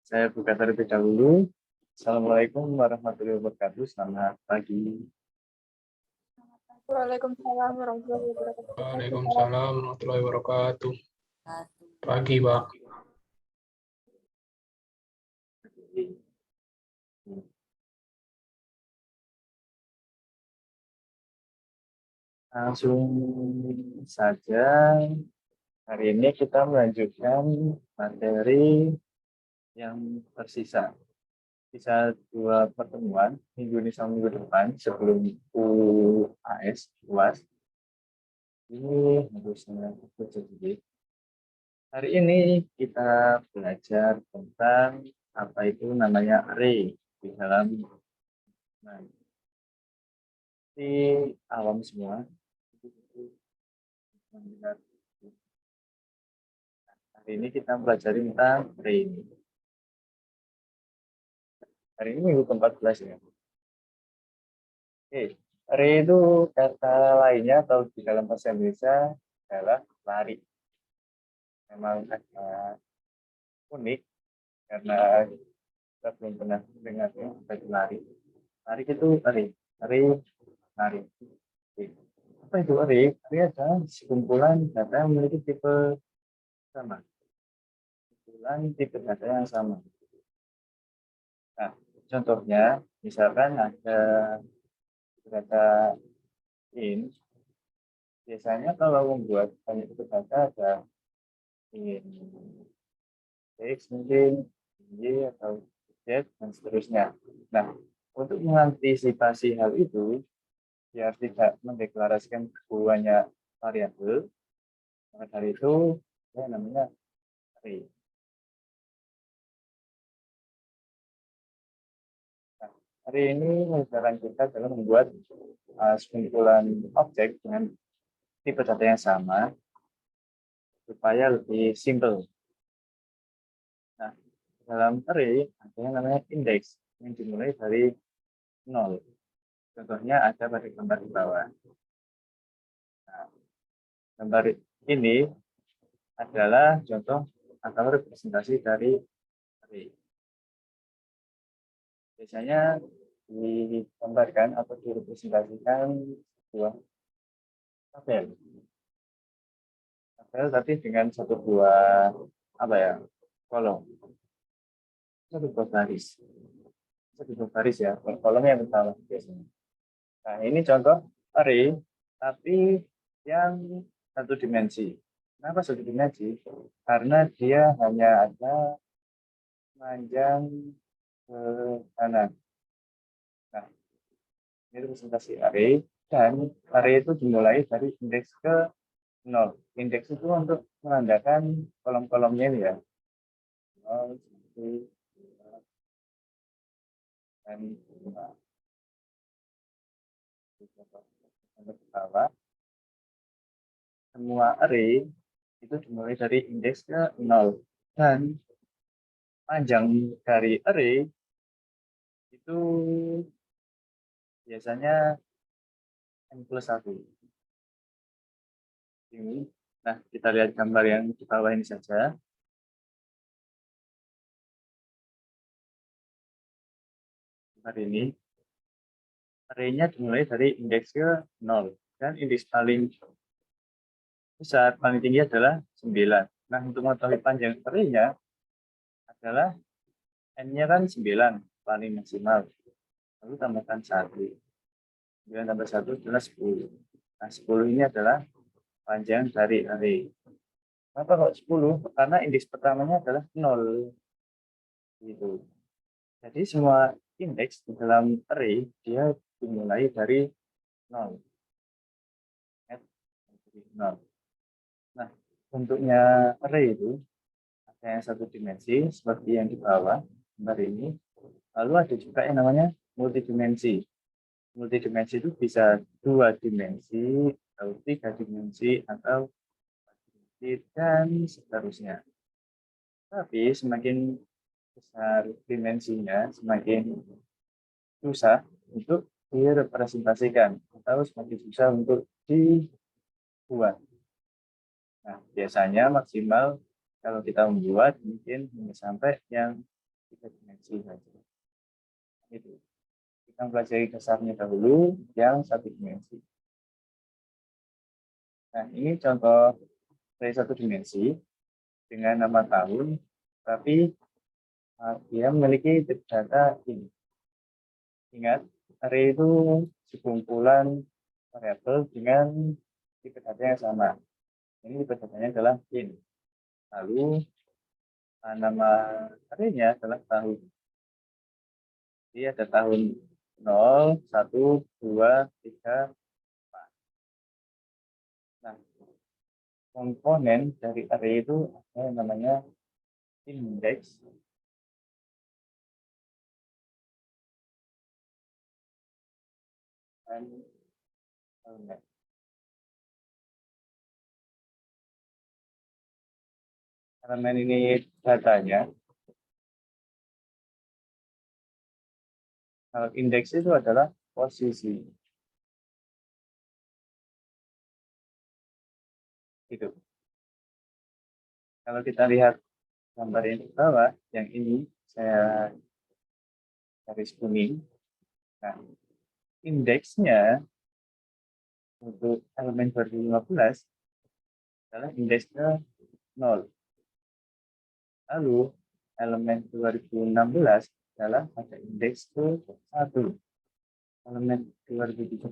Saya buka terlebih dahulu. Assalamualaikum warahmatullahi wabarakatuh. Selamat pagi. Waalaikumsalam warahmatullahi wabarakatuh. Waalaikumsalam warahmatullahi wabarakatuh. Pagi, Pak. Langsung saja, hari ini kita melanjutkan materi yang tersisa. Sisa 2 pertemuan, minggu ini sama minggu depan, sebelum UAS. Ini harusnya sedikit. Hari ini kita belajar tentang apa itu namanya array di dalam di awam semua. Hari ini kita pelajari tentang array ini. Hari ini minggu ke-14 ya. Oke, array itu kata lainnya atau di dalam bahasa Indonesia adalah lari. Memang agak unik karena kita belum pernah dengar lari. Lari itu lari. Apa itu array? Array adalah sekumpulan data yang memiliki tipe sama. Kumpulan tipe data yang sama. Nah, contohnya, misalkan ada data int, biasanya kalau membuat banyak tipe data ada int x mungkin, y atau z dan seterusnya. Nah, untuk mengantisipasi hal itu, biar tidak mendeklarasikan banyak variabel, maka dari itu ya namanya array. Nah, hari ini pelajaran kita dalam membuat sekumpulan objek dengan tipe data yang sama supaya lebih simple. Nah, dalam array ada yang namanya indeks yang dimulai dari 0. Contohnya ada pada gambar di bawah. Nah, gambar ini adalah contoh atau representasi dari array. Biasanya digambarkan atau direpresentasikan sebuah tabel. Tabel tapi dengan satu buah kolom. Satu buah baris ya, kolomnya yang pertama biasanya. Nah, ini contoh array tapi yang satu dimensi. Kenapa satu dimensi? Karena dia hanya ada panjang ke kanan. Nah, ini representasi array, dan array itu dimulai dari indeks ke 0. Indeks itu untuk menandakan kolom-kolomnya ini ya. 0, 1, 2, dan 5. Semua array itu dimulai dari indeks ke 0. Dan panjang dari array itu biasanya n+1. Ini. Nah, kita lihat gambar yang di bawah ini saja. Gambar ini. Array-nya dimulai dari indeks ke 0. Dan indeks paling besar, paling tinggi adalah 9. Nah, untuk mengetahui panjang array-nya adalah n-nya kan 9, paling maksimal. Lalu tambahkan 1. 9 tambah 1 adalah 10. Nah, 10 ini adalah panjang dari array. Kenapa kok 10? Karena indeks pertamanya adalah 0. Gitu. Jadi semua indeks di dalam array dia dimulai dari 0. Nah, bentuknya array itu ada yang satu dimensi seperti yang di bawah gambar ini. Lalu ada juga yang namanya multidimensi. Multidimensi itu bisa 2 dimensi, atau 3 dimensi, atau 4 dimensi, dan seterusnya. Tapi semakin besar dimensinya, semakin susah untuk direpresentasikan, atau semakin susah untuk dibuat. Nah, biasanya maksimal kalau kita membuat mungkin sampai yang 3 dimensi saja. Itu. Kita pelajari dasarnya dahulu yang 1 dimensi. Nah, ini contoh dari 1 dimensi dengan nama tahun, tapi dia memiliki data ini. Ingat, array itu sekumpulan variabel dengan tipe data yang sama. Ini tipe datanya adalah int. Lalu nama array-nya adalah tahun. Jadi ada tahun 0, 1, 2, 3, 4. Nah, komponen dari array itu ada yang namanya index. Dan element. Elemen ini datanya. Kalau indeks itu adalah posisi. Gitu. Kalau kita lihat gambar yang di bawah, yang ini saya garis kuning. Nah, indeksnya untuk elemen 2015 adalah indeksnya 0. Lalu elemen 2016 adalah pada indeks ke 1. Elemen 2017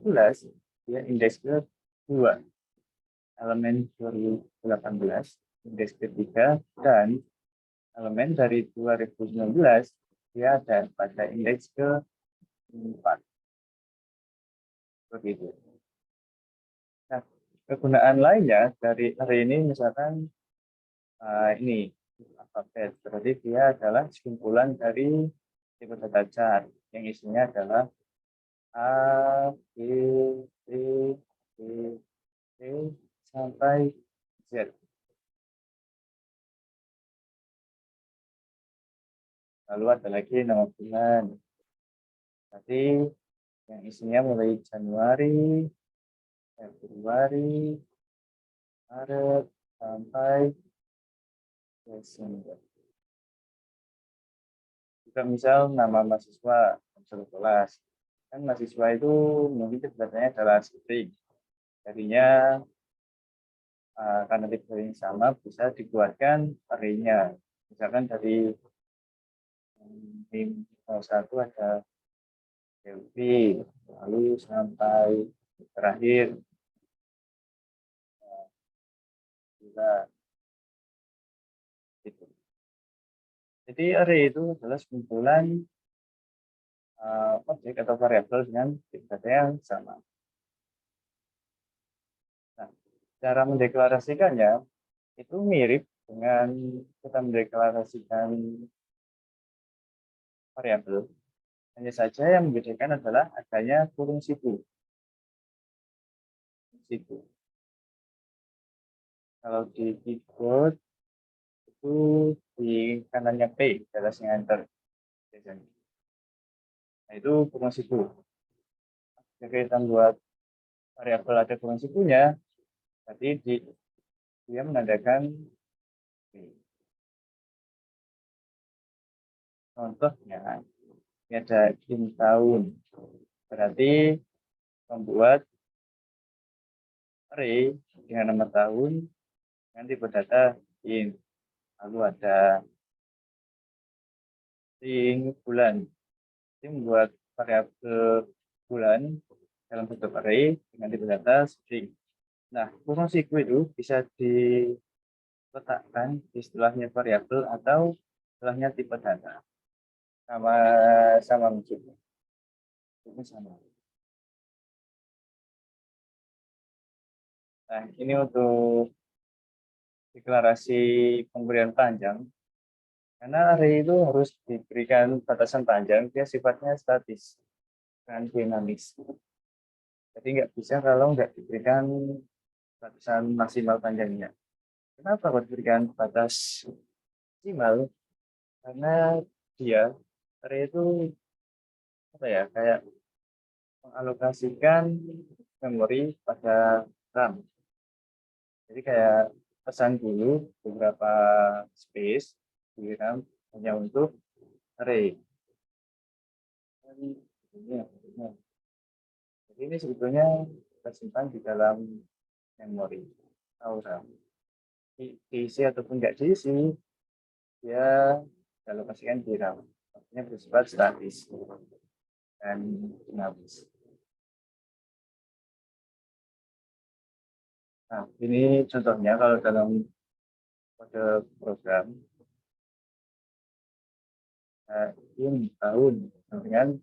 dia indeks ke 2. Elemen 2018 indeks ketiga, dan elemen dari 2019 dia ada pada indeks ke 4. Begitu. Nah, kegunaan lainnya dari array ini misalkan ini alfabet, berarti dia adalah sekumpulan dari tipe data chart yang isinya adalah A, B, C, D, E sampai Z. Lalu ada lagi nama bulan. Berarti yang isinya mulai Januari, Februari, Maret, sampai Desember. Juga misal nama mahasiswa, kelas. Kan mahasiswa itu mungkin sebenarnya adalah string. Jadinya karena tipe yang sama bisa dibuatkan array-nya. Misalkan dari NIM 01 ada LP, lalu sampai terakhir juga itu. Jadi array itu adalah sekumpulan objek atau variabel dengan tipe data yang sama. Nah, cara mendeklarasikannya itu mirip dengan kita mendeklarasikan variabel. Hanya saja yang membedakan adalah adanya kurung siku. Kalau di keyboard itu di kanannya P, balasnya enter. Nah, itu kurung siku. Jika kita buat variabel ada kurung sikunya, berarti dia menandakan P. Contohnya, ini ada int tahun. Berarti membuat array dengan nama tahun dengan tipe data int. Lalu ada string bulan. Ini membuat variabel bulan dalam bentuk array dengan tipe data string. Nah, kurung siku itu bisa diletakkan di setelahnya variabel atau setelahnya tipe data. Sama maksudnya. Ini sama. Nah, ini untuk deklarasi pemberian panjang. Karena array itu harus diberikan batasan panjang, dia sifatnya statis dan dinamis. Jadi nggak bisa kalau nggak diberikan batasan maksimal panjangnya. Kenapa harus diberikan batas maksimal? Karena dia array itu apa ya, kayak mengalokasikan memori pada RAM. Jadi kayak pesan dulu beberapa space di RAM hanya untuk array. Jadi ini sebetulnya tersimpan di dalam memori. Diisi ataupun nggak diisi, dia dialokasikan di RAM. Artinya bersifat statis dan dinamis. Nah, ini contohnya kalau dalam kode program in tahun dengan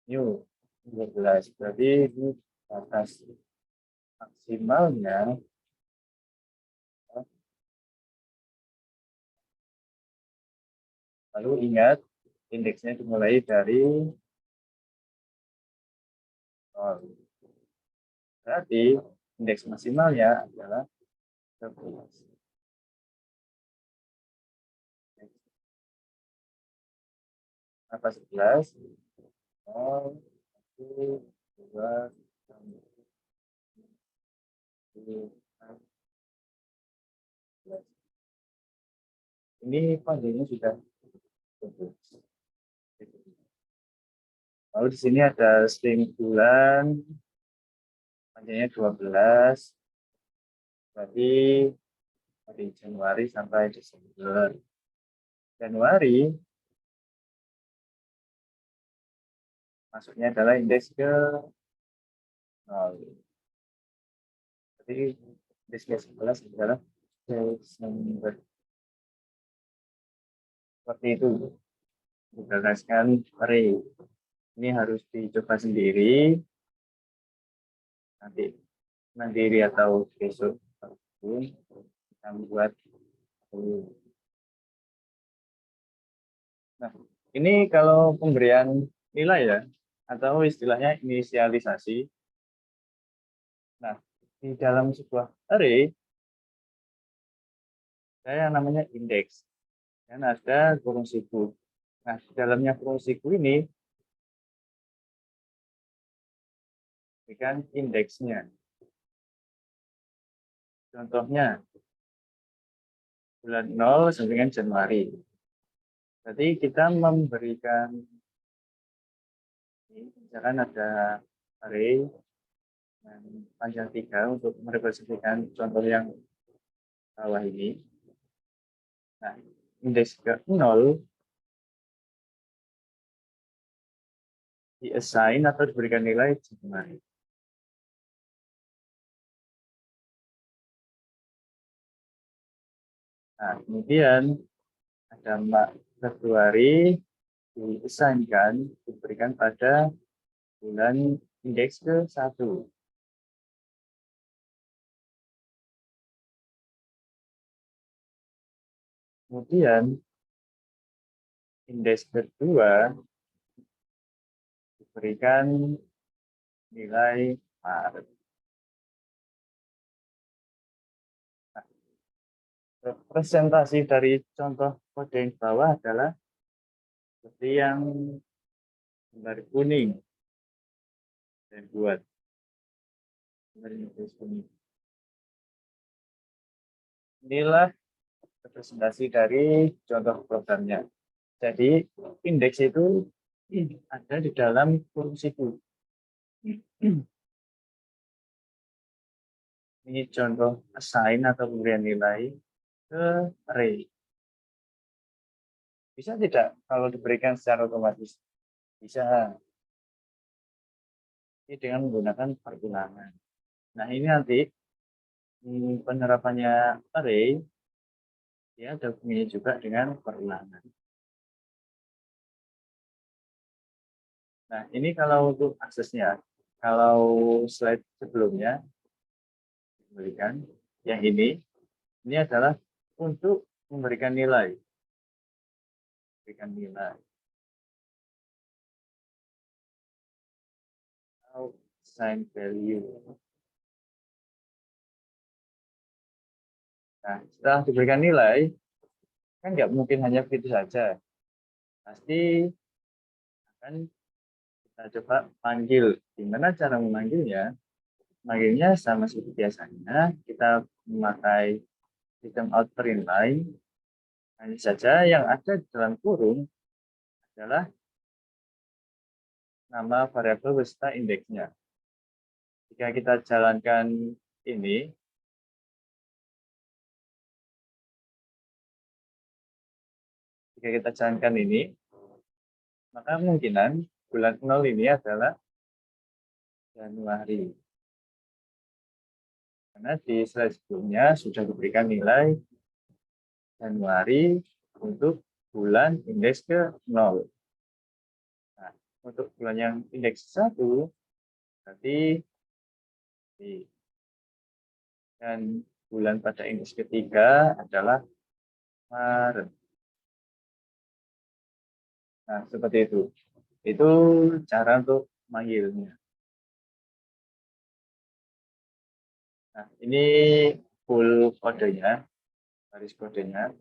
new 12, berarti ini batas maksimalnya. Lalu ingat indeksnya dimulai dari 0. Berarti indeks maksimalnya adalah 11. Apa 11? 0, 1, 2, 3, 4. Ini panjangnya sudah 12. Lalu di sini ada string bulan, panjangnya 12. Berarti dari Januari sampai Desember. Januari masuknya adalah indeks ke 0. Jadi indeks ke 11 adalah Desember. Seperti itu. Berdasarkan array. Ini harus dicoba sendiri. Nanti mandiri atau besok kita membuat. Nah, ini kalau pemberian nilai ya, atau istilahnya inisialisasi. Nah, di dalam sebuah array, ada yang namanya indeks. Dan ada kurung siku. Nah, di dalamnya kurung siku ini, berikan indeksnya. Contohnya, bulan 0 sampai dengan Januari. Jadi kita memberikan, misalkan ada array yang panjang 3 untuk merepresentasikan contoh yang bawah ini. Nah, indeks ke 0 di-assign atau diberikan nilai Januari. Nah, kemudian ada Februari di-assign-kan, diberikan pada bulan indeks ke 1. Kemudian indeks kedua diberikan nilai Maret. Nah, representasi dari contoh kode yang bawah adalah seperti yang gambar kuning saya buat. Inilah representasi dari contoh programnya. Jadi indeks itu ada di dalam kurung siku. Ini contoh assign atau pemberian nilai ke array. Bisa tidak kalau diberikan secara otomatis? Bisa. Ini dengan menggunakan perulangan. Nah, ini nanti penerapannya array ya ada hubungannya juga dengan perulangan. Nah, ini kalau untuk aksesnya. Kalau slide sebelumnya diberikan yang ini adalah untuk memberikan nilai. Berikan nilai. Assign value. Nah, setelah diberikan nilai, kan nggak mungkin hanya begitu saja. Pasti akan kita coba panggil. Gimana cara memanggilnya? Manggilnya sama seperti biasanya. Kita memakai sistem out print line. Hanya saja yang ada di dalam kurung adalah nama variabel beserta indeksnya. Jika kita jalankan ini, maka kemungkinan bulan 0 ini adalah Januari. Karena di slide sebelumnya sudah diberikan nilai Januari untuk bulan indeks ke 0. Nah, untuk bulan yang indeks 1, berarti dan bulan pada indeks ketiga adalah Maret. Nah, seperti itu. Itu cara untuk manggilnya. Nah, ini full kodenya, baris kodenya.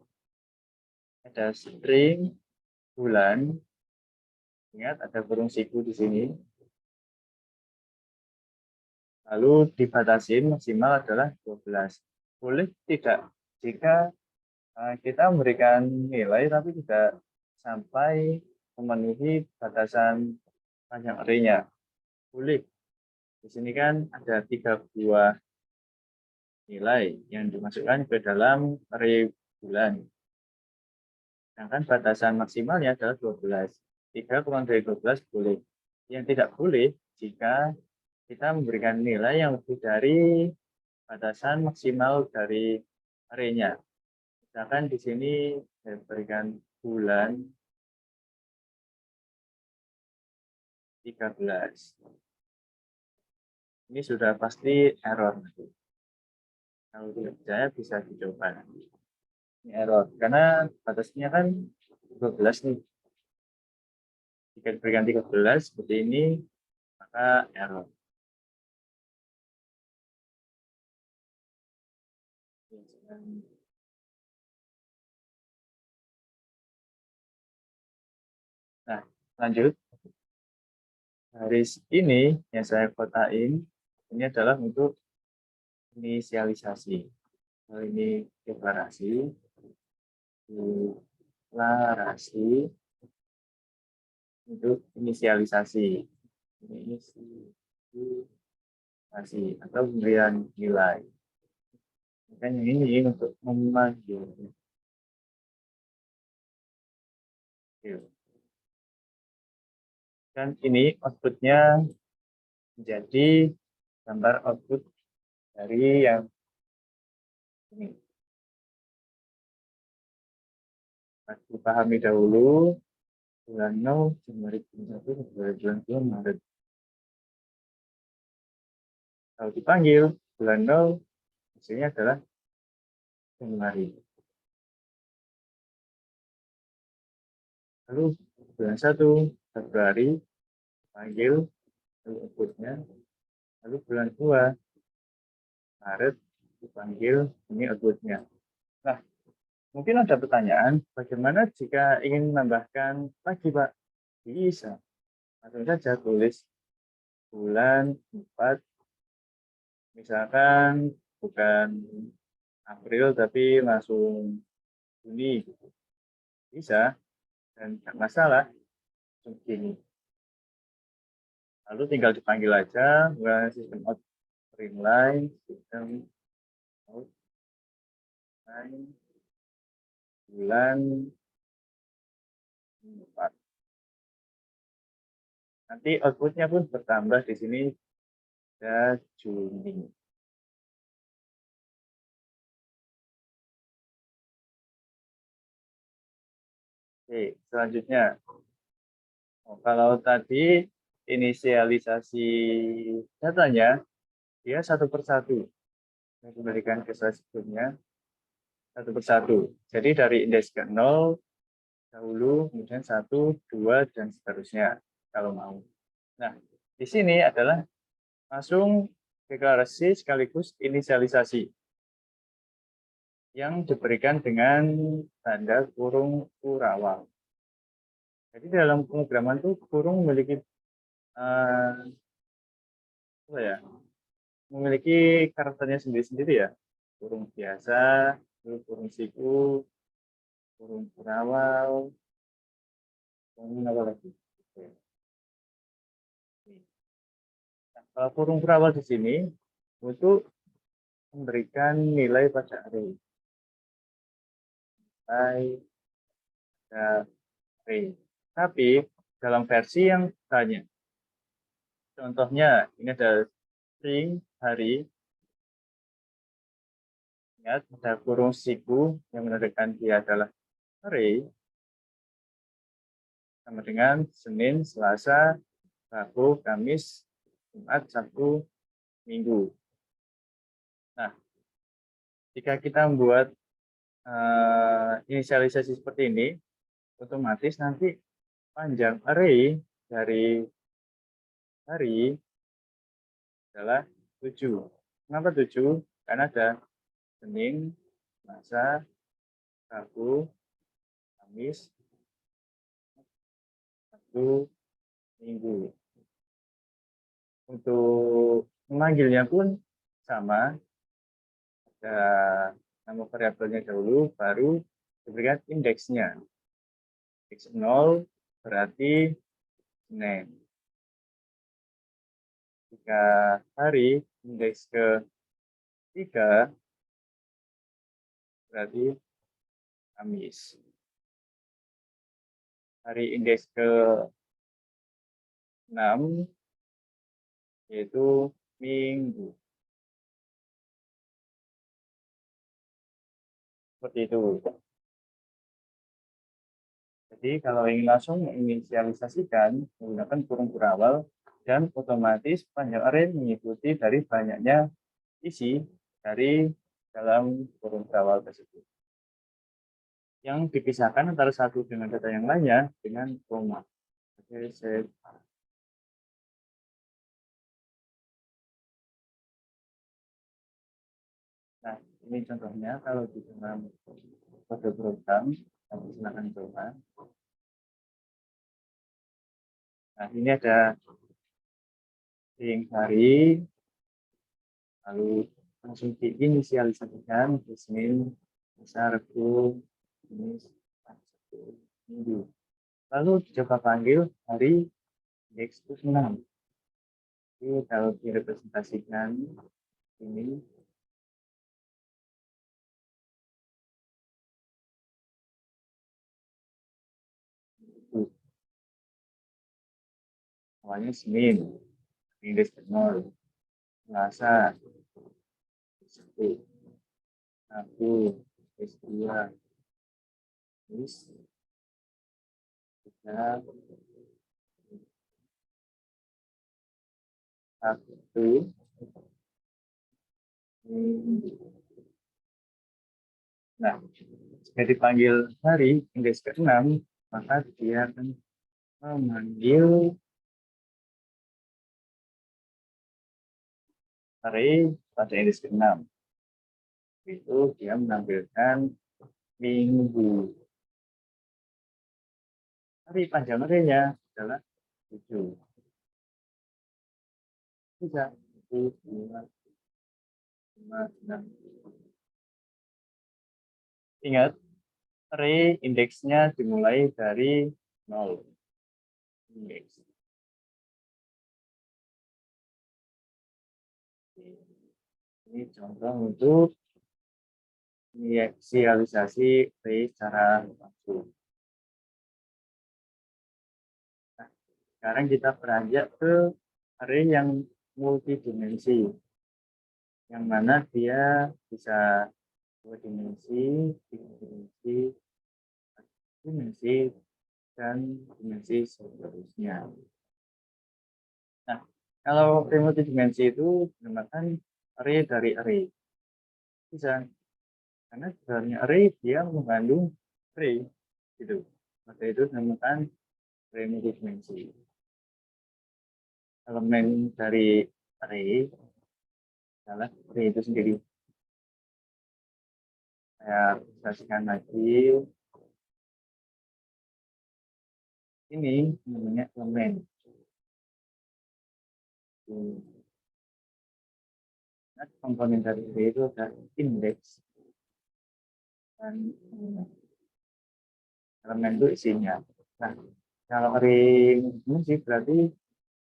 Ada string bulan. Ingat ada burung siku di sini. Lalu dibatasi maksimal adalah 12. Boleh tidak jika kita memberikan nilai tapi tidak sampai memenuhi batasan panjang array-nya. Boleh. Di sini kan ada 3 buah nilai yang dimasukkan ke dalam array bulan. Sedangkan batasan maksimalnya adalah 12. 3 kurang dari 12 boleh. Yang tidak boleh jika kita memberikan nilai yang lebih dari batasan maksimal dari array-nya. Misalkan di sini saya berikan bulan 13. Ini sudah pasti error. Kalau tidak percaya bisa dicoba. Ini error karena batasnya kan 12 nih. Jika diberikan 13 seperti ini maka error. Nah, lanjut. Garis ini yang saya kotain ini adalah untuk inisialisasi. Kalau ini deklarasi, untuk inisialisasi. Inisialisasi atau pemberian nilai. Dan ini untuk memanggil. Dan ini outputnya menjadi gambar output dari yang ini. Dipahami dahulu bulan 0, Januari 1, bulan 2, Maret. Kalau dipanggil bulan 0, hasilnya adalah Januari. Lalu bulan 1, Februari, panggil, lalu outputnya. Lalu bulan 2, Maret, dipanggil, ini outputnya. Nah, mungkin ada pertanyaan, bagaimana jika ingin menambahkan lagi, Pak? Bisa. Langsung saja tulis bulan 4, misalkan bukan April, tapi langsung Juni. Bisa, dan tidak masalah. Begini. Lalu tinggal dipanggil aja, sistem out line, sistem out line, bulan 4. Nanti outputnya pun bertambah di sini ada Juni. Oke, selanjutnya. Kalau tadi inisialisasi datanya, dia satu persatu. Saya kembalikan ke slide sebelumnya. Satu persatu. Jadi dari indeks ke 0, dahulu, kemudian 1, 2, dan seterusnya. Kalau mau. Nah, di sini adalah langsung deklarasi sekaligus inisialisasi. Yang diberikan dengan tanda kurung kurawal. Jadi dalam pemrograman itu kurung memiliki memiliki karakternya sendiri-sendiri ya. Kurung biasa, kurung siku, kurung kurawal, Ini apa lagi? Oke. Nah, kalau kurung berawal di sini untuk memberikan nilai pada array. Array. Tapi dalam versi yang banyak. Contohnya ini ada string hari. Ingat ada kurung siku yang menandakan dia adalah array sama dengan Senin, Selasa, Rabu, Kamis, Jumat, Sabtu, Minggu. Nah, jika kita membuat inisialisasi seperti ini, otomatis nanti panjang array dari hari adalah 7. Kenapa 7? Karena ada Senin, Selasa, Rabu, Kamis, Sabtu, Minggu. Untuk memanggilnya pun sama. Ada nama variabelnya dahulu, baru diberikan indeksnya. Indeks 0 berarti Senin. Jika hari indeks ke-3 berarti Kamis. Hari indeks ke-6 yaitu Minggu. Seperti itu. Jadi kalau ingin langsung menginisialisasikan menggunakan kurung berawal dan otomatis panjang array mengikuti dari banyaknya isi dari dalam kurung berawal tersebut. Yang dipisahkan antara satu dengan data yang lainnya dengan koma. Oke, save. Nah, ini contohnya kalau di dalam kode program, silakan coba. Nah, ini ada string hari, lalu langsung diinisialisasikan Senin, Selasa, Rabu, Kamis, Sabtu, Minggu. Lalu coba panggil hari indeks 6. Jadi kalau direpresentasikan ini awalnya Senin, indeks 0, Selasa, Sabtu, Rabu, indeks 2, Kamis, 3, Sabtu, Minggu. Nah, jika dipanggil hari indeks ke-6, maka dia akan memanggil hari pada indeks ke-6. Itu dia menampilkan minggu. Hari panjang array-nya adalah 7. Bisa. 1, 2, 5, 6. Ingat, array indeksnya dimulai dari 0. Indeks. Ini contoh untuk inisialisasi array secara langsung. Nah, sekarang kita beranjak ke array yang multidimensi, yang mana dia bisa 2 dimensi, 3 dimensi, 4 dimensi, dan dimensi seterusnya. Nah, kalau array multidimensi itu menggunakan array dari array. Bisa. Karena sebenarnya array dia mengandung array. Gitu. Maka itu dinamakan array multidimensi. Elemen dari array adalah array itu sendiri. Saya kasihkan lagi. Ini namanya elemen. Nah, komponen dari array itu ada indeks dan elemen itu isinya. Nah, Kalau array dimensi berarti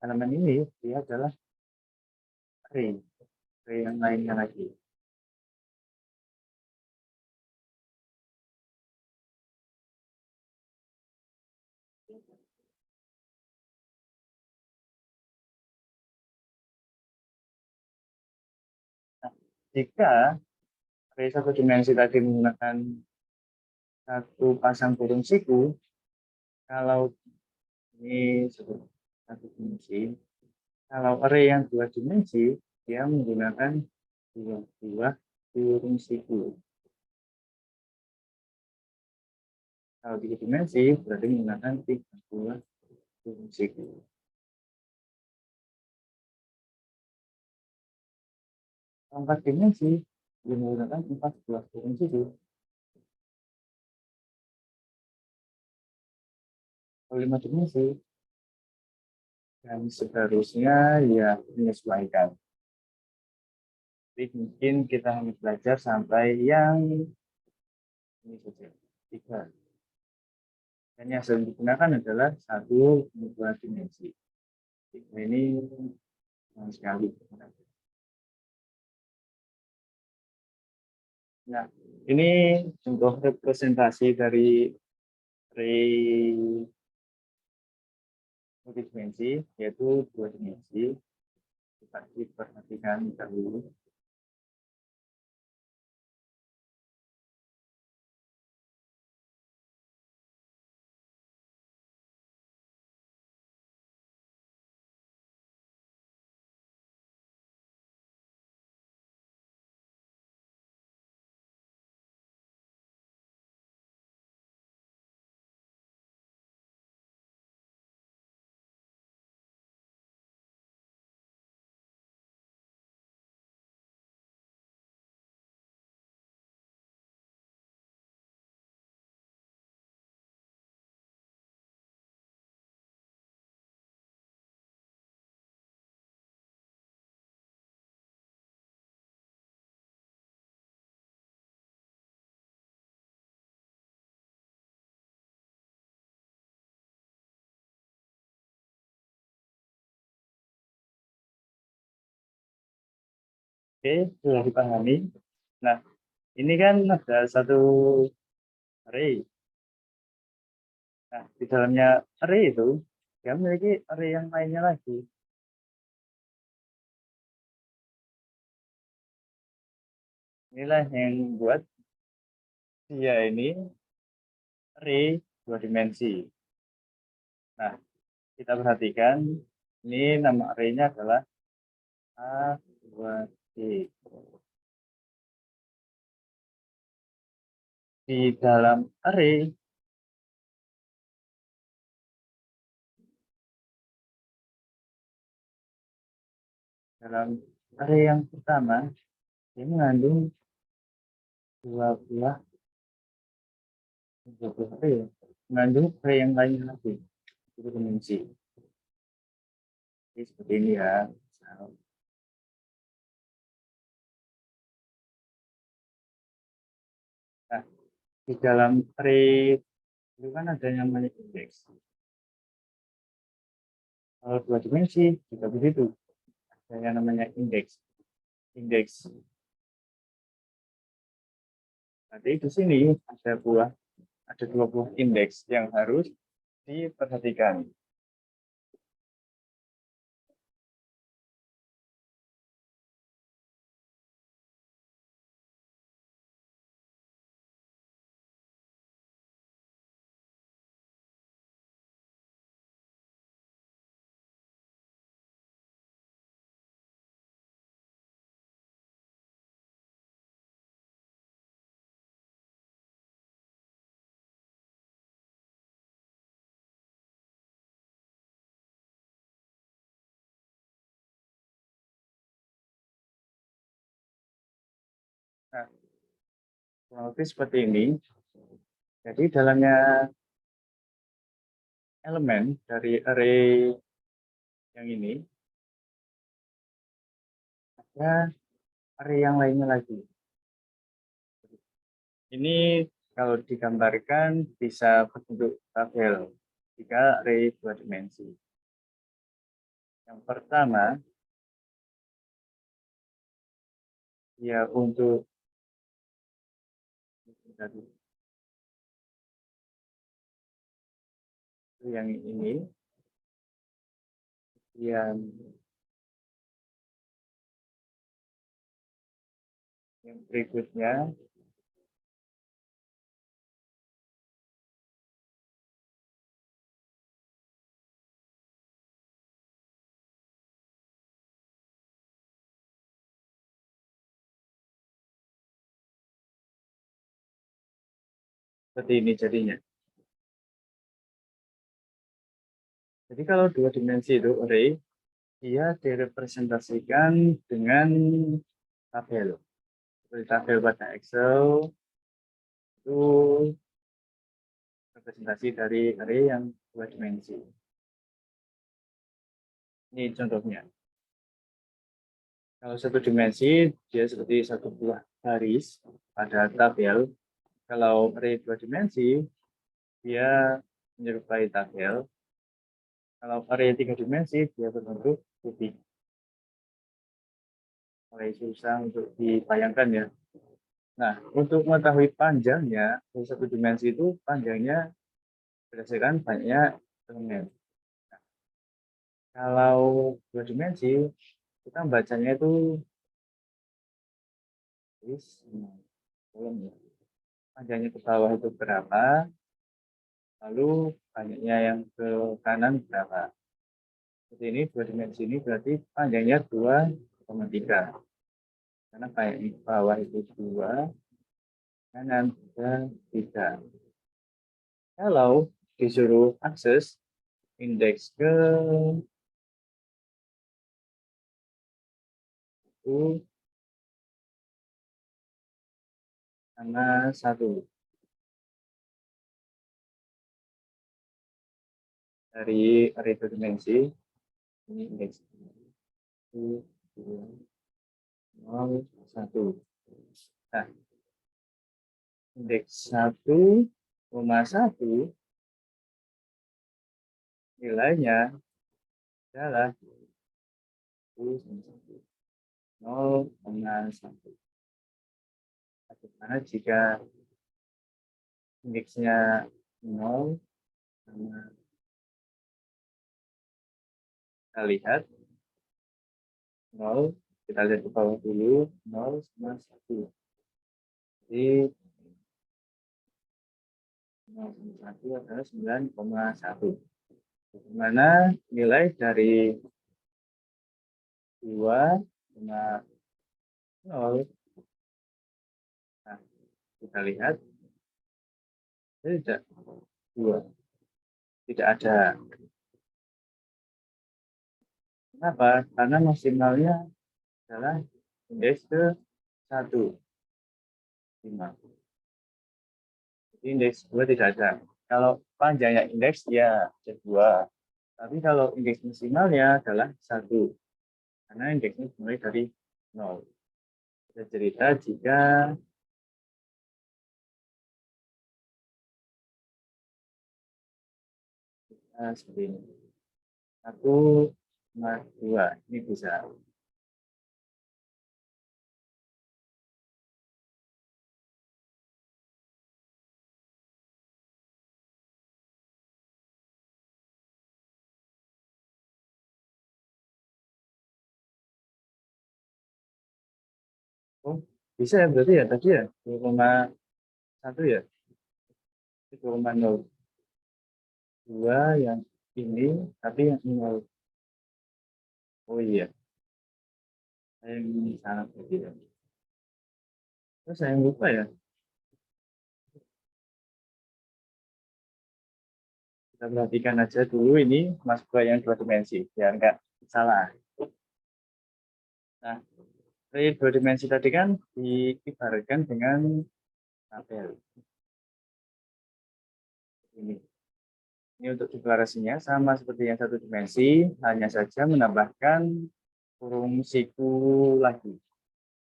elemen ini dia adalah array yang lainnya lagi. Nah, jika array satu dimensi tadi menggunakan satu pasang burung siku, kalau ini satu dimensi, kalau array yang dua dimensi, dia menggunakan dua buah burung siku. Kalau tiga dimensi, berarti menggunakan tiga buah burung siku. Kalau 4 dimensi, dia menggunakan 4 buah burung siku. Kalau 5 dimensi, dan seterusnya ya menyesuaikan. Jadi mungkin kita hanya belajar sampai yang ini saja, 3. Dan yang sering digunakan adalah 1 dan 2 dimensi. 3 ini sama sekali. Nah, ini contoh representasi dari array multidimensi, yaitu 2 dimensi. Kita diperhatikan dahulu. Oke, sudah dipahami. Nah, ini kan ada satu array. Nah, di dalamnya array itu, dia memiliki array yang lainnya lagi. Inilah yang membuat dia ini array 2 dimensi. Nah, kita perhatikan, ini nama array-nya adalah A2D. Di dalam array, yang pertama, ini mengandung dua buah array, mengandung array yang lainnya lagi, itu dimensi. Jadi seperti ini ya. Nah, di dalam array itu kan ada yang namanya indeks. Kalau 2 dimensi juga begitu, ada yang namanya indeks. Nanti di sini ada 2 buah indeks yang harus diperhatikan. Nah, kurang lebih seperti ini. Jadi dalamnya elemen dari array yang ini ada array yang lainnya lagi. Ini kalau digambarkan bisa berbentuk tabel. jika array dua dimensi. Yang pertama, ya untuk yang ini, yang berikutnya, seperti ini jadinya. Jadi kalau dua dimensi itu array, dia direpresentasikan dengan tabel. Seperti tabel pada Excel, itu representasi dari array yang dua dimensi. Ini contohnya. Kalau satu dimensi, dia seperti satu buah baris pada tabel. Kalau array dua dimensi, dia menyerupai tabel. Kalau array tiga dimensi, dia berbentuk kubik. Mulai susah untuk dibayangkan ya. Nah, untuk mengetahui panjangnya, dari satu dimensi itu panjangnya berdasarkan banyak elemen. Nah, kalau dua dimensi, kita bacanya itu panjangnya ke bawah itu berapa, lalu banyaknya yang ke kanan berapa. Seperti ini, dua dimensi ini berarti panjangnya 2,3. Karena banyak ke bawah itu 2, kanan 3. Kalau disuruh akses indeks ke itu sama 1. Dari array dua dimensi, ini indeks 1, 2, 0, 1. Nah, indeks 1,1 nilainya adalah 0,1. Bagaimana jika indeksnya 0, kita lihat 0, kita lihat ke bawah dulu, 0,1. Jadi 0,1 adalah 9,1. Bagaimana nilai dari 2,0? Nah, kita lihat tidak 2, tidak ada. Kenapa? Karena maksimalnya adalah indeks ke 1, 5. Jadi indeks 2 tidak ada. Kalau panjangnya indeks ya 2. Tapi kalau indeks maksimalnya adalah 1. Karena indeksnya mulai dari 0. Kita cerita jika seperti ini. 1,2 ini bisa. Oh, bisa ya berarti ya tadi ya 2,1 ya. 2,0. 2 yang ini tapi yang 0. Oh iya. Saya yang salah berarti ya. Terus saya lupa ya. Kita perhatikan aja dulu ini masuk ke yang dua dimensi biar nggak salah. Nah, dari dua dimensi tadi kan diibaratkan dengan tabel. Ini untuk deklarasinya sama seperti yang satu dimensi, hanya saja menambahkan kurung siku lagi.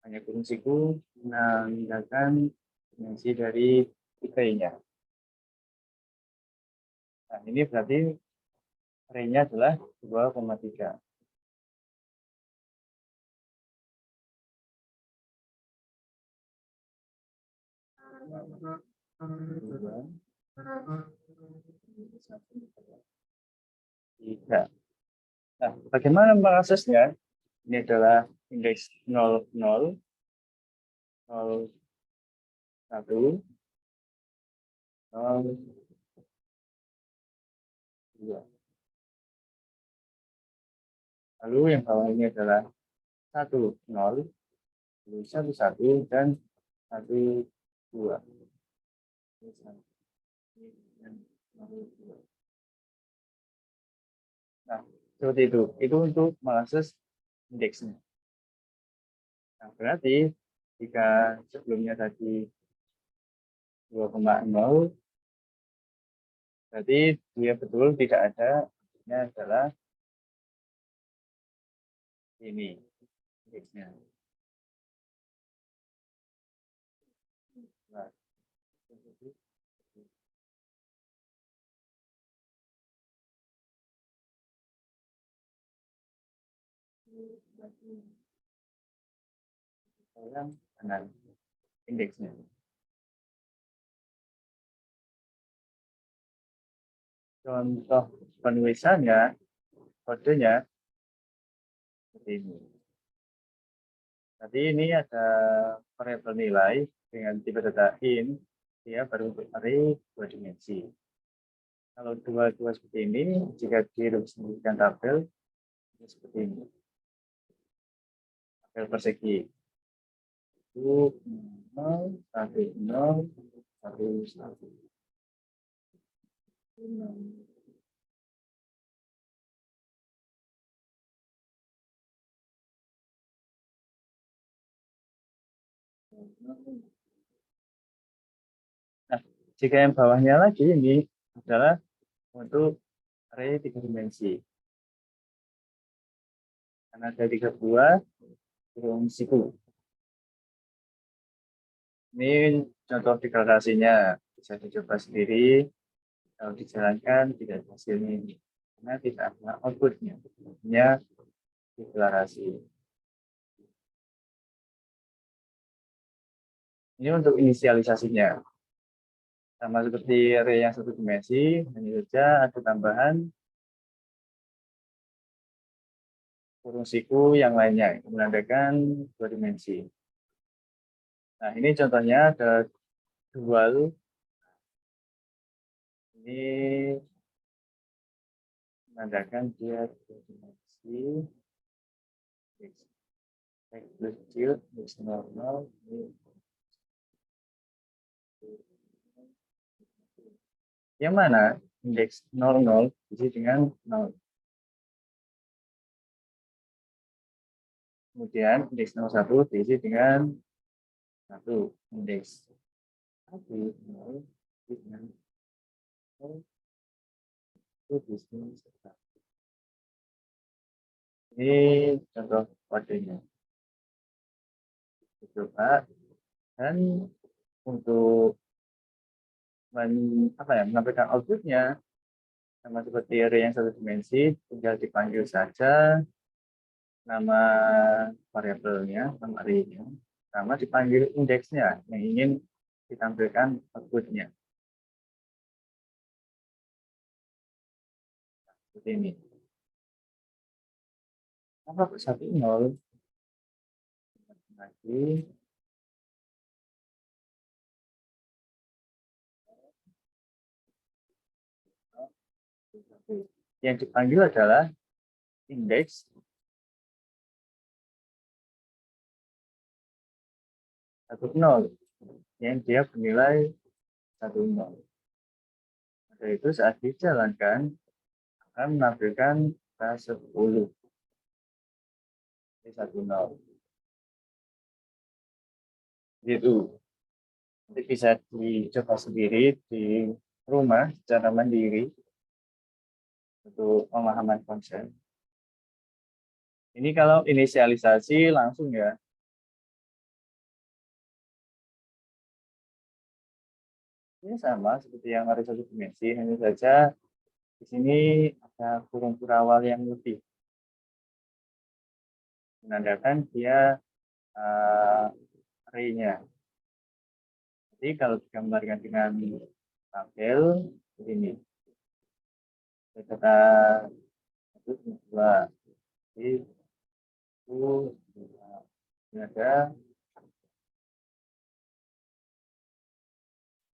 Hanya kurung siku menandakan dimensi dari array-nya. Nah, ini berarti arraynya adalah 2,3. Tiga. Nah, bagaimana mengaksesnya? Ini adalah indeks 0, 0, 0, 1, 0, 2. Lalu yang bawah ini adalah 1, 0, 1, 1, dan 1, 2. Nah, seperti itu. Itu untuk mengakses indeksnya. Nah, berarti jika sebelumnya tadi 2,0, berarti dia betul tidak ada, ini adalah ini indeksnya. Nah, kanan indeksnya. Contoh penulisannya, kodenya seperti ini. Tadi ini ada variabel nilai dengan tipe data in, dia baru untuk array 2 dimensi. Kalau dua seperti ini, jika dirumuskan tabel, seperti ini. Tabel persegi. 0, 1, 0, 1, 1. Nah, jika yang bawahnya lagi ini adalah untuk array 3 dimensi. Karena ada 3 buah burung siku. Ini contoh deklarasinya, bisa dicoba sendiri. Kalau dijalankan tidak ada hasilnya ini, karena tidak ada outputnya, hanya deklarasi. Ini untuk inisialisasinya. Sama seperti array yang satu dimensi, hanya saja ada tambahan burung siku yang lainnya, yang menandakan 2 dimensi. Nah, ini contohnya ada dual. Ini menandakan dia 2 dimensi. X kecil, X normal. Yang mana indeks 00 diisi dengan 0. Kemudian indeks 01 diisi dengan 1. Indeks 1, 0, diisi dengan 0, itu diisi dengan 1. Ini contoh kodenya. Coba. Dan untuk menampilkan outputnya, sama seperti array yang satu dimensi, tinggal dipanggil saja nama variabelnya, nama array-nya, sama dipanggil indeksnya yang ingin ditampilkan outputnya. Seperti ini. Apa kok 1, 0? Lagi. Yang dipanggil adalah indeks 10 yang dia bernilai 10. Maka itu saat dijalankan akan menampilkan angka 10. Ini 10. Gitu. Nanti bisa dicoba sendiri di rumah secara mandiri untuk pemahaman konsep. Ini kalau inisialisasi langsung ya. Ini sama seperti yang ada satu dimensi, hanya saja Di sini ada kurung kurawal yang lebih menandakan dia array-nya. Jadi kalau digambarkan dengan tabel ini data 1, 2, jadi itu ada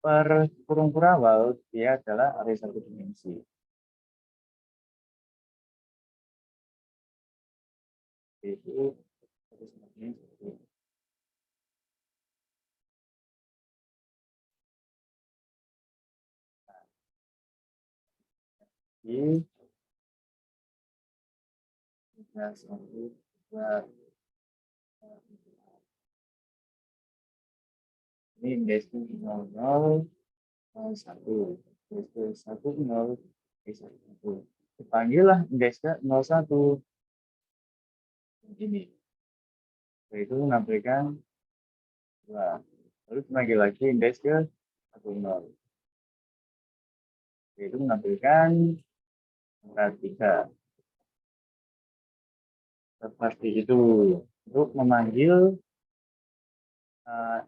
per kurung kurawal dia adalah array satu dimensi. Itu ini satu, dua, ini indeksnya 00, 1, indeksnya 10, 1. Dipanggillah indeksnya 01. Ini. Itu menampilkan 2. Lalu dipanggil lagi indeksnya 10. Itu menampilkan angka 3. Seperti itu. Untuk memanggil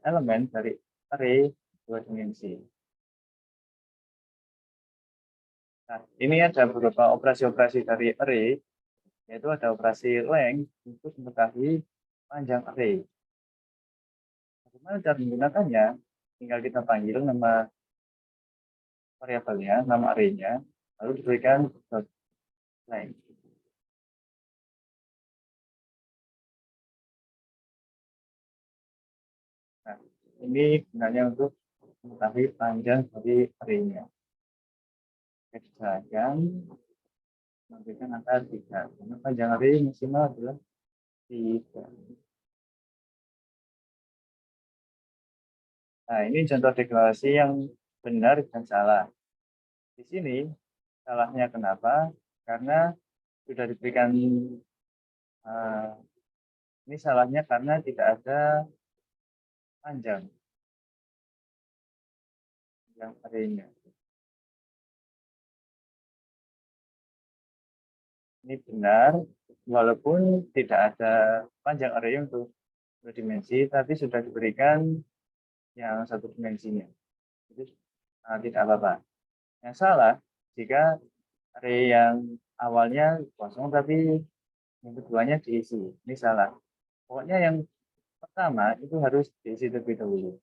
elemen dari array 2 dimensi. Nah, ini ada beberapa operasi-operasi dari array, yaitu ada operasi length untuk mengetahui panjang array. Bagaimana cara menggunakannya? Tinggal kita panggil nama variabelnya, nama array-nya, lalu diberikan length. Nah, ini gunanya untuk mengetahui panjang dari array-nya. Misalkan memberikan angka 3, karena panjang array maksimal adalah 3. Nah, ini contoh deklarasi yang benar dan salah. Di sini, salahnya kenapa? Karena sudah diberikan, ini salahnya karena tidak ada panjang yang array-nya. Ini benar, walaupun tidak ada panjang array untuk 2 dimensi, tapi sudah diberikan yang 1 dimensinya. Jadi tidak apa-apa. Yang salah jika array yang awalnya kosong tapi yang keduanya diisi. Ini salah. Pokoknya yang pertama itu harus diisi terlebih dahulu.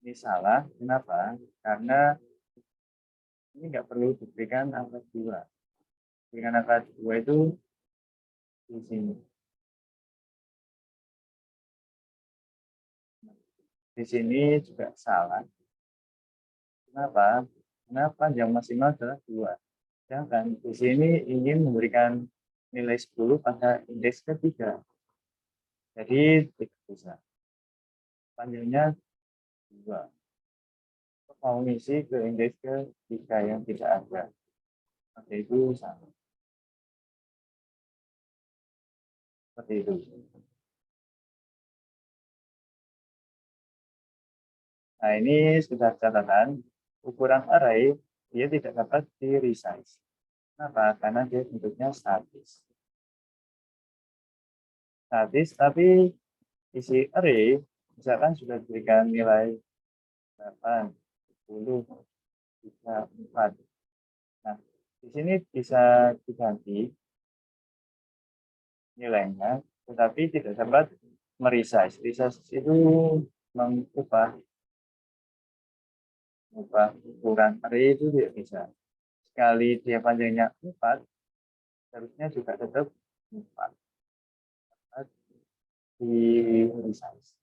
Ini salah. Kenapa? Karena ini nggak perlu diberikan angka 2. Dengan angka 2 itu di sini. Di sini juga salah. Kenapa? Karena panjang maksimal adalah 2. Sedangkan di sini ingin memberikan nilai 10 pada indeks ketiga. Jadi tidak bisa. Panjangnya 2. Mau ngisi ke indeks ketiga yang tidak ada. Maka itu sama. Seperti itu. Nah, ini sudah catatan. Ukuran array dia tidak dapat di resize. Kenapa? Karena dia bentuknya statis. Statis, tapi isi array misalkan sudah diberikan nilai 8, 10, 3, 4. Nah, di sini bisa diganti nilainya, tetapi tidak dapat meresize. Resize itu mengubah ukuran array itu tidak bisa. Sekali dia panjangnya 4, harusnya juga tetap 4. Di resize.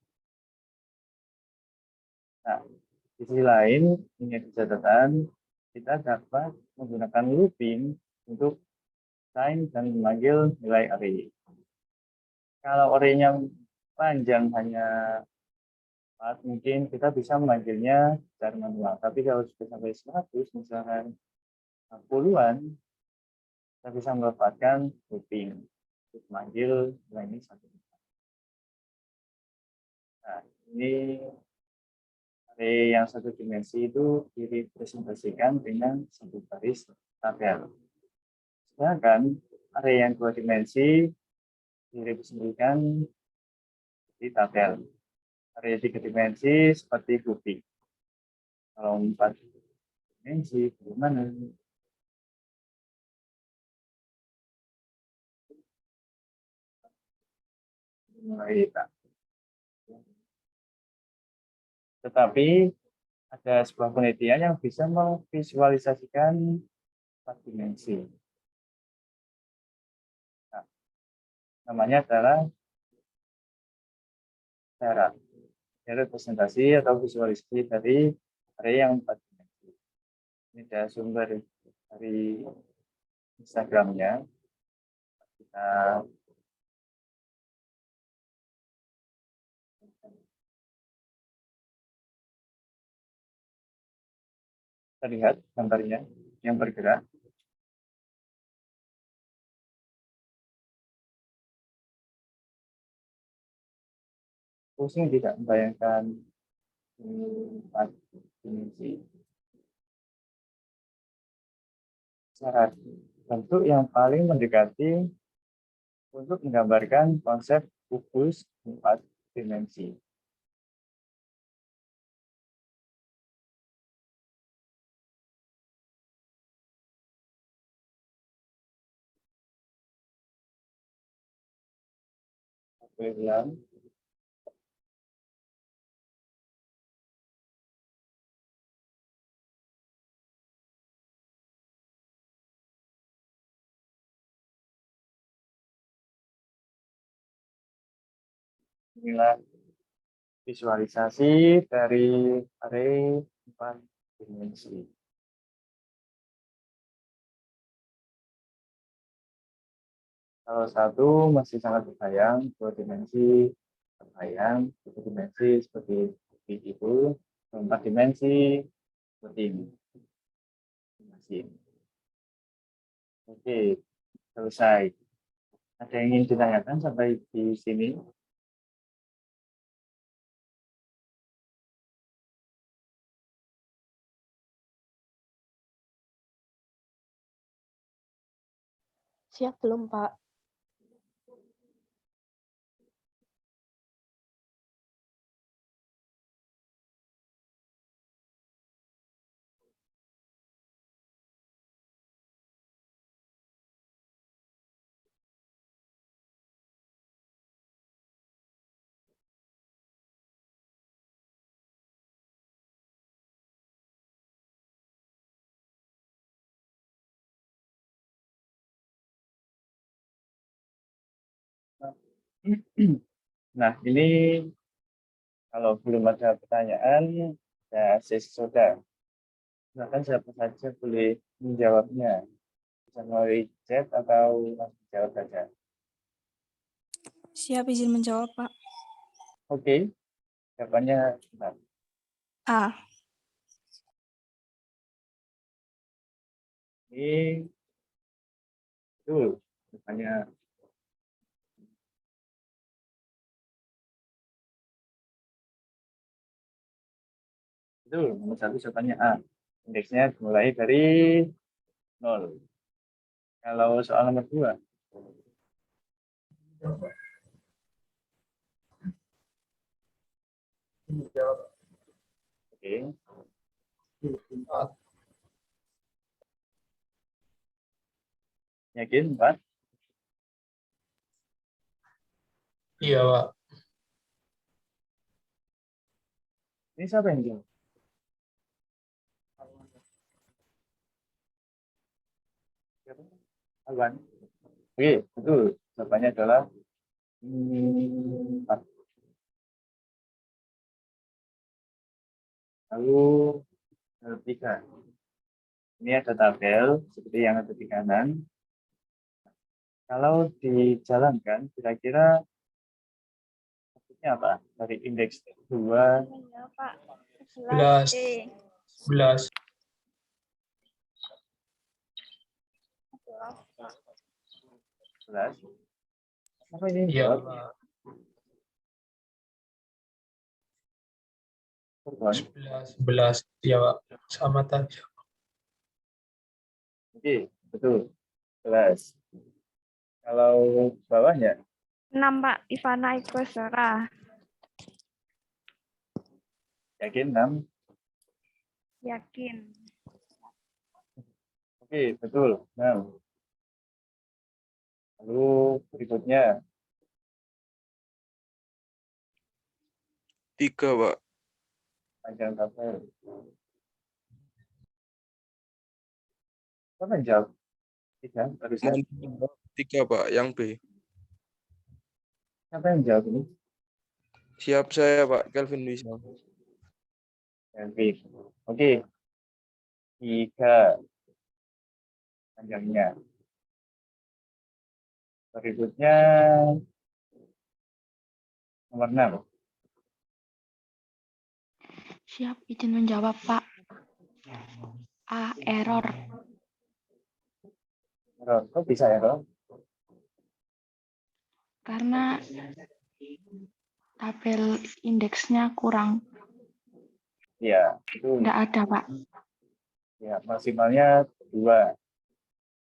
Nah, di sisi lain, ini di catatan, kita dapat menggunakan looping untuk sign dan memanggil nilai array. Kalau array-nya panjang hanya 4, mungkin kita bisa memanggilnya secara manual. Tapi kalau sudah sampai 100, misalkan puluhan, kita bisa memanfaatkan looping untuk memanggil nilai ini satu. Nah, ini array yang satu dimensi itu direpresentasikan dengan satu baris tabel. Sedangkan array yang dua dimensi direpresentasikan di tabel. Array tiga dimensi seperti kubik. Kalau 4 dimensi bagaimana? Tetapi ada sebuah penelitian yang bisa memvisualisasikan 4 dimensi. Nah, namanya adalah cara representasi atau visualisasi dari array yang 4 dimensi. Ini ada sumber dari Instagramnya. Kita lihat gambarnya yang bergerak. Pusing tidak membayangkan 4 dimensi. Syarat bentuk yang paling mendekati untuk menggambarkan konsep kubus 4 dimensi. Bilang inilah visualisasi dari array 4 dimensi. Kalau satu masih sangat terbayang, 2 dimensi terbayang, 3 dimensi seperti itu, 4 dimensi seperti ini. Oke, selesai. Ada yang ingin ditanyakan sampai di sini? Siap belum, Pak? Nah, ini kalau belum ada pertanyaan, ya sesi sudah. Silakan siapa saja boleh menjawabnya. Bisa melalui chat atau langsung jawab saja. Siap izin menjawab, Pak. Oke, jawabannya benar. A. Ini betul, jawabannya betul. Nomor 1 jawabannya A. Indeksnya dimulai dari 0. Kalau soal nomor 2. Oke. Yakin, Pak? Iya, Pak. Ini siapa yang jawab? Alwan. Oke, betul. Jawabannya adalah 4. Lalu 3. Ini ada tabel seperti yang ada di kanan. Kalau dijalankan, kira-kira maksudnya apa? Dari indeks 2, Ya, Pak. 11. 11. 11. Apa ini? Iya, Jawab? Pak. Bukan. 11. Iya, Pak. Sama tadi. Oke, betul. 11. Kalau bawahnya, 6, Pak. Ivana Iqbosara. yakin 6. Yakin. Oke, betul. 6. Lalu berikutnya, 3, Pak. panjang tabel. Siapa yang jawab? 3, harusnya. 3, Pak, yang B. Siapa yang jawab ini? Siap saya, Pak. Kelvin Wisam. Oke. 3 panjangnya. Berikutnya nomor 6. Siap, izin menjawab, Pak. A. Error. Kok bisa ya, Bang? Karena tabel indeksnya kurang. Iya, itu Nggak ada, Pak. ya maksimalnya 2.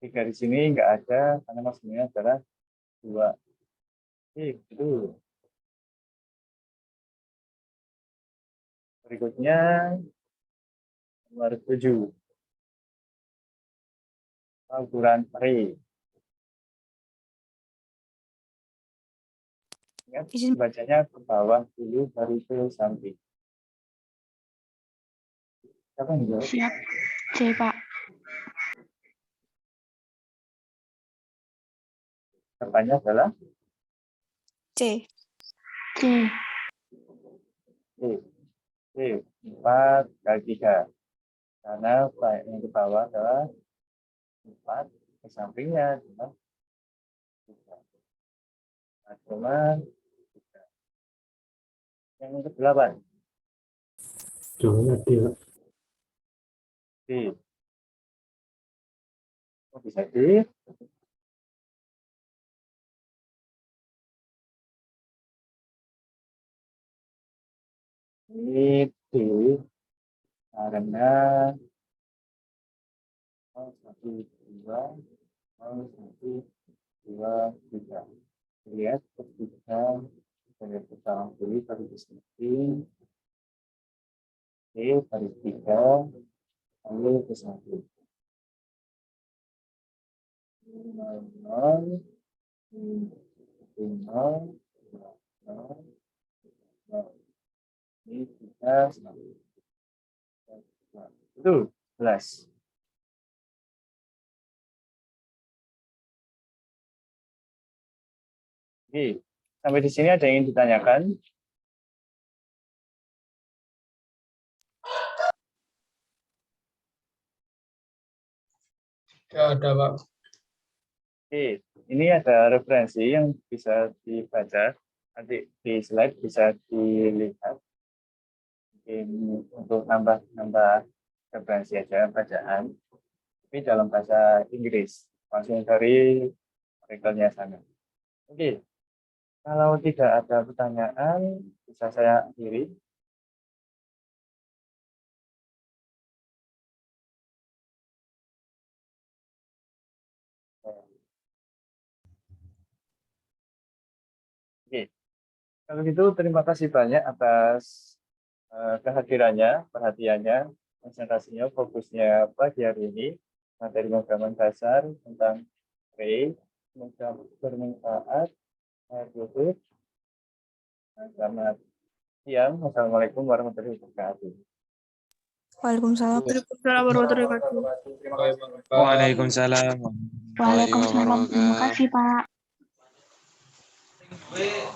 3 di sini nggak ada karena maksimalnya adalah 2. Itu. Berikutnya nomor 7. Ukuran peri. Ingat, Izin. bacanya ke bawah dulu baru ke samping. Siapa yang jawab? Siap. C, Pak. Jawabannya adalah C. C. C. 4 kali 3. Karena yang ke bawah adalah 4, ke sampingnya cuma 3. Nah, cuma 3. Yang ke-8. D. Kok bisa D? Ini D karena 1, 2, 1, 2, 3. Lihat ketika saya pertama kali baru disini, baris 3, lalu ke 1. 0, 0, 0, 0. Ini kita betul 11. Oke, sampai di sini ada yang ingin ditanyakan? Ya, ada, Pak. Oke, ini ada referensi yang bisa dibaca. Nanti di slide bisa dilihat. Mungkin untuk nambah referensi aja bacaan. Tapi dalam bahasa Inggris. Langsung dari artikelnya sana. Oke, kalau tidak ada pertanyaan, bisa saya akhiri. Oke, kalau gitu terima kasih banyak atas kehadirannya, perhatiannya, konsentrasinya, fokusnya pagi hari ini materi pemrograman dasar tentang Ray. Semoga bermanfaat. Tutup. Selamat siang. Wassalamualaikum warahmatullahi wabarakatuh. Waalaikumsalam. Warahmatullahi wabarakatuh. Terima kasih, Pak. Waalaikumsalam. Waalaikumsalam. Terima kasih, Pak.